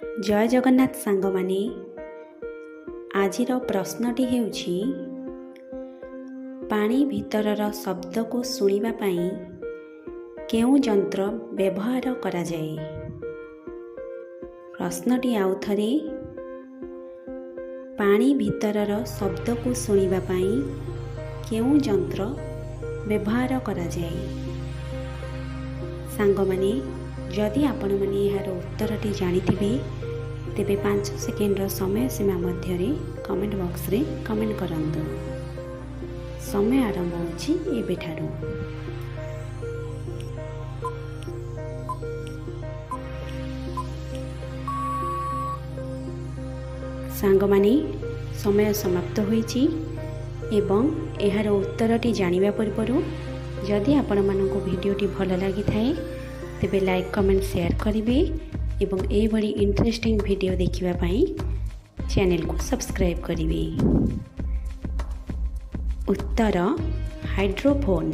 जय जगन्नाथ सांग माने आजिर प्रश्नटी हेउछि पानी भितरर शब्द को शुणिबा पाई केउ यंत्र व्यवहार करा जाए। प्रश्नटी आउ थरे पानी भितरर शब्द को शुणिबा पाई केउ यंत्र व्यवहार करा जाए। सांग माने जदि आपण माने यार उत्तरटी जानिथिबे तेबे 5 सेकेंड समय सीमा मध्य कमेंट बॉक्स रे कमेंट करंतु। समय आरंभ होछि एबे ठारू। सांग माने समय समाप्त होइछि एवं एहार उत्तरटी जानिबा पूर्वरु जदि आपण माननको भिडियोटी भल लागि थाए तेबे लाइक कमेंट शेयर करिवे एवं एई भली इंटरेस्टिंग वीडियो देखिबा पाई चैनल को सब्सक्राइब करिवे। उत्तर हाइड्रोफोन।